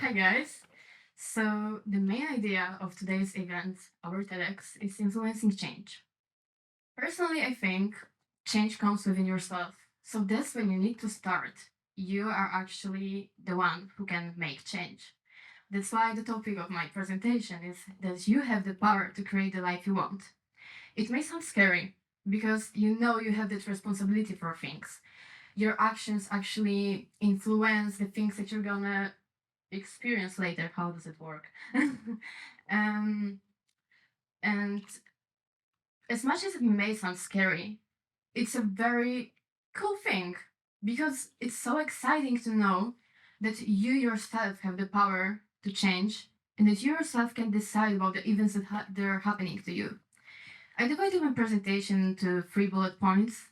Hi guys. So the main idea of today's event, our TEDx, is influencing change. Personally, I think change comes within yourself. So that's when you need to start. You are actually the one who can make change. That's why the topic of my presentation is that you have the power to create the life you want. It may sound scary because you know you have that responsibility for things. Your actions actually influence the things that you're gonna experience later. How does it work? um, and as much as it may sound scary, it's a very cool thing because it's so exciting to know that you yourself have the power to change and that you yourself can decide about the events that are happening to you. I divided my presentation into 3 bullet points: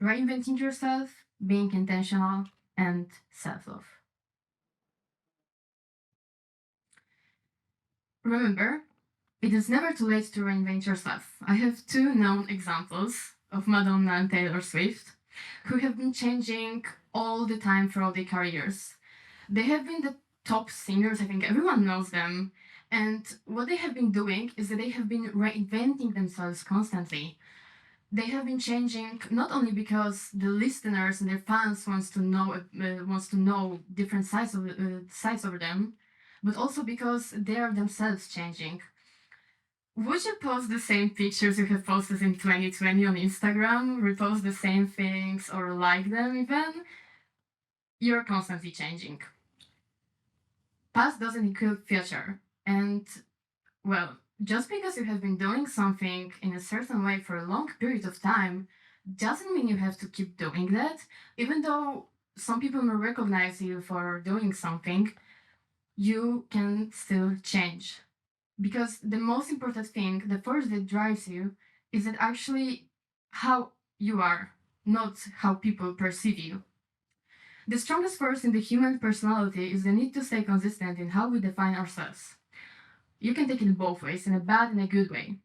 reinventing yourself, being intentional, and self love. Remember, it is never too late to reinvent yourself. I have 2 known examples of Madonna and Taylor Swift who have been changing all the time throughout their careers. They have been the top singers, I think everyone knows them. And what they have been doing is that they have been reinventing themselves constantly. They have been changing not only because the listeners and their fans wants to know different sides over them, but also because they are themselves changing. Would you post the same pictures you have posted in 2020 on Instagram, repost the same things, or like them even? You're constantly changing. Past doesn't equal future. And, well, just because you have been doing something in a certain way for a long period of time doesn't mean you have to keep doing that, even though some people may recognize you for doing something, you can still change. Because the most important thing, the force that drives you, is that actually how you are, not how people perceive you. The strongest force in the human personality is the need to stay consistent in how we define ourselves. You can take it both ways, in a bad and a good way.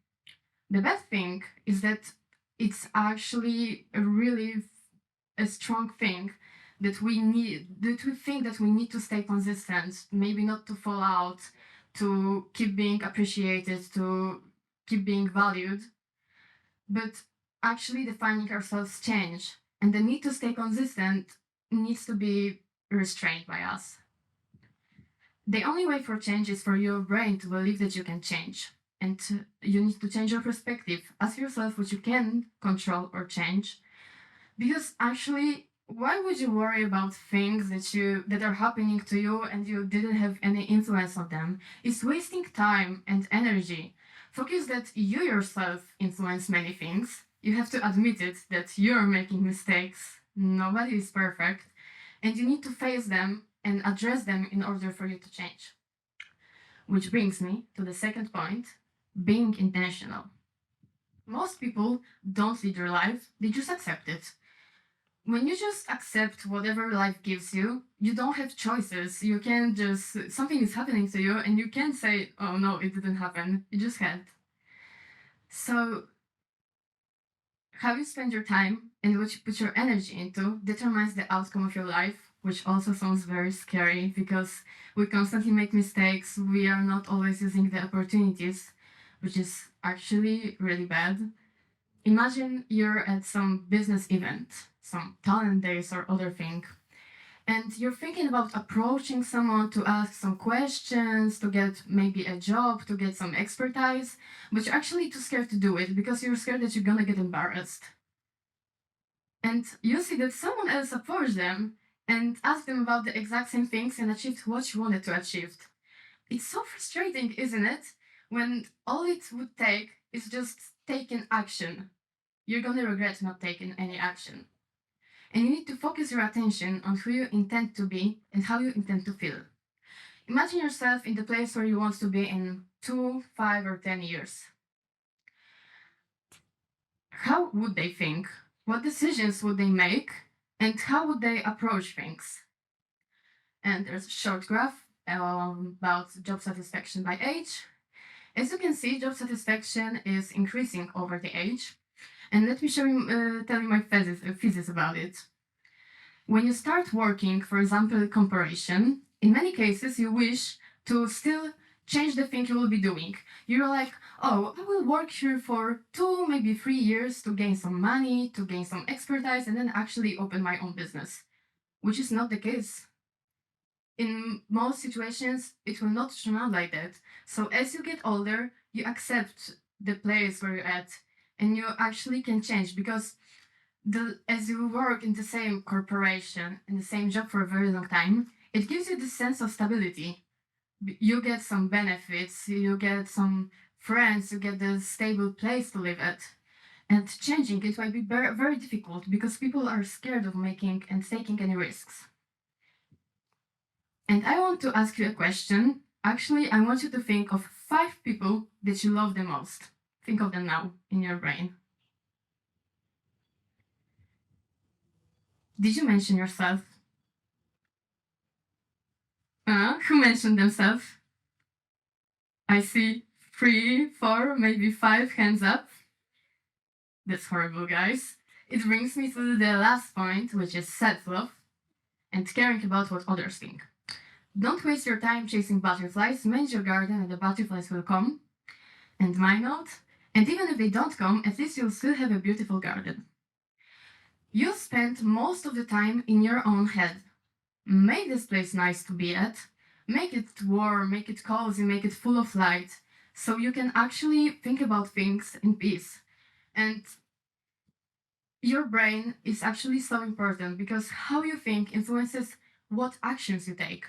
The bad thing is that it's actually a strong thing that we think that we need to stay consistent, maybe not to fall out, to keep being appreciated, to keep being valued. But actually defining ourselves change, and the need to stay consistent needs to be restrained by us. The only way for change is for your brain to believe that you can change. And you need to change your perspective. Ask yourself what you can control or change. Because actually, why would you worry about things that are happening to you and you didn't have any influence on them? It's wasting time and energy. Focus that you yourself influence many things. You have to admit it that you're making mistakes. Nobody is perfect. And you need to face them and address them in order for you to change. Which brings me to the second point: being intentional. Most people don't lead their life, they just accept it. When you just accept whatever life gives you, you don't have choices. You can't just, something is happening to you and you can't say, oh no, it didn't happen. It just had. So, how you spend your time and what you put your energy into determines the outcome of your life, which also sounds very scary because we constantly make mistakes. We are not always using the opportunities, which is actually really bad. Imagine you're at some business event, some talent days or other thing, and you're thinking about approaching someone to ask some questions, to get maybe a job, to get some expertise, but you're actually too scared to do it because you're scared that you're gonna get embarrassed. And you see that someone else approached them and asked them about the exact same things and achieved what you wanted to achieve. It's so frustrating, isn't it? When all it would take is just taking action. You're gonna regret not taking any action. And you need to focus your attention on who you intend to be and how you intend to feel. Imagine yourself in the place where you want to be in 2, 5, or 10 years. How would they think? What decisions would they make? And how would they approach things? And there's a short graph about job satisfaction by age. As you can see, job satisfaction is increasing over the age. And let me tell you my thesis about it. When you start working, for example, comparison, In many cases, you wish to still change the thing you will be doing. You're like, oh, I will work here for 2, maybe 3 years to gain some money, to gain some expertise, and then actually open my own business, which is not the case. In most situations, it will not turn out like that. So as you get older, you accept the place where you're at, and you actually can change because as you work in the same corporation, in the same job for a very long time, it gives you this sense of stability. You get some benefits, you get some friends, you get the stable place to live at. And changing it might be very, very difficult because people are scared of making and taking any risks. And I want to ask you a question. Actually, I want you to think of 5 people that you love the most. Think of them now in your brain. Did you mention yourself? Who mentioned themselves? I see 3, 4, maybe 5 hands up. That's horrible, guys. It brings me to the last point, which is self-love and caring about what others think. Don't waste your time chasing butterflies. Manage your garden and the butterflies will come. And my note, and even if they don't come, at least you'll still have a beautiful garden. You spend most of the time in your own head. Make this place nice to be at. Make it warm, make it cozy, make it full of light, so you can actually think about things in peace. And your brain is actually so important because how you think influences what actions you take.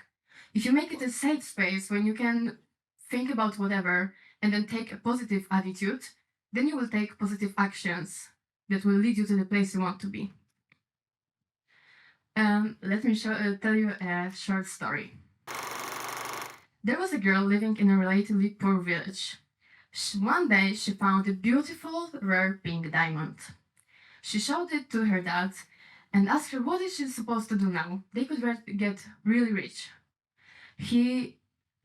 If you make it a safe space when you can think about whatever and then take a positive attitude, then you will take positive actions that will lead you to the place you want to be. Let me tell you a short story. There was a girl living in a relatively poor village. One day she found a beautiful, rare pink diamond. She showed it to her dad and asked her what is she supposed to do now. They could get really rich. He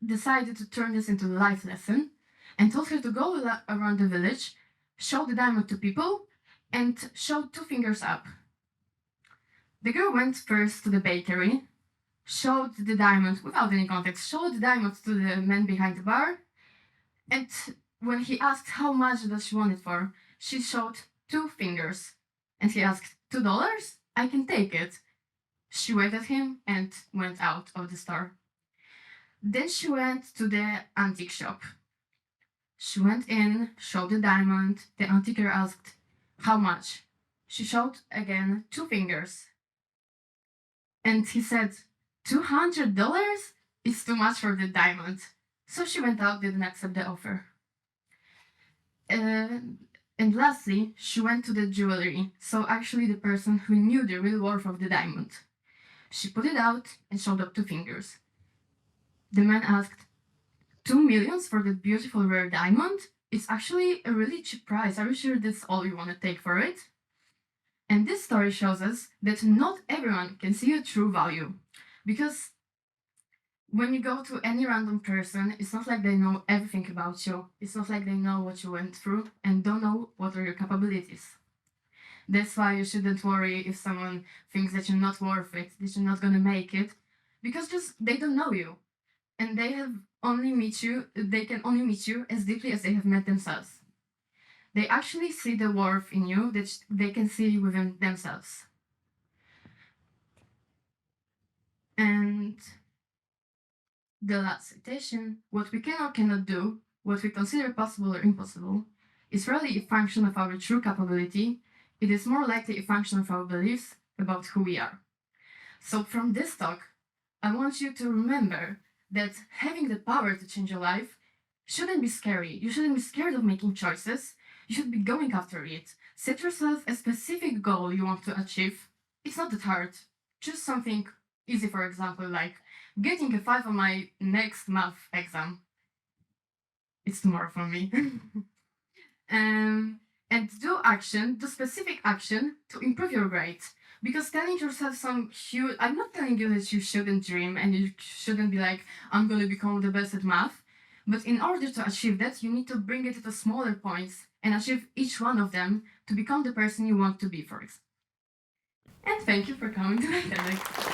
decided to turn this into a life lesson and told her to go around the village, show the diamond to people, and show 2 fingers up. The girl went first to the bakery, showed the diamond without any context, showed the diamond to the man behind the bar, and when he asked how much does she want it for, she showed 2 fingers. And he asked, $2? I can take it. She waved at him and went out of the store. Then she went to the antique shop. She went in, showed the diamond. The antiquer asked, how much? She showed again 2 fingers. And he said, $200? It's too much for the diamond. So she went out, didn't accept the offer. And lastly, she went to the jewelry, so actually the person who knew the real worth of the diamond. She put it out and showed up 2 fingers. The man asked, 2 million for that beautiful rare diamond? It's actually a really cheap price. Are you sure that's all you want to take for it? And this story shows us that not everyone can see your true value. Because when you go to any random person, it's not like they know everything about you. It's not like they know what you went through and don't know what are your capabilities. That's why you shouldn't worry if someone thinks that you're not worth it, that you're not gonna make it, because just they don't know you. And they can only meet you as deeply as they have met themselves. They actually see the worth in you that they can see within themselves. And the last citation, what we can or cannot do, what we consider possible or impossible, is rarely a function of our true capability. It is more likely a function of our beliefs about who we are. So from this talk, I want you to remember that having the power to change your life shouldn't be scary. You shouldn't be scared of making choices. You should be going after it. Set yourself a specific goal you want to achieve. It's not that hard. Choose something easy, for example, like getting a 5 on my next math exam. It's tomorrow for me. And do specific action to improve your grade. Because telling yourself I'm not telling you that you shouldn't dream and you shouldn't be like, I'm going to become the best at math. But in order to achieve that, you need to bring it to smaller points and achieve each one of them to become the person you want to be, for example. And thank you for coming to my TEDx.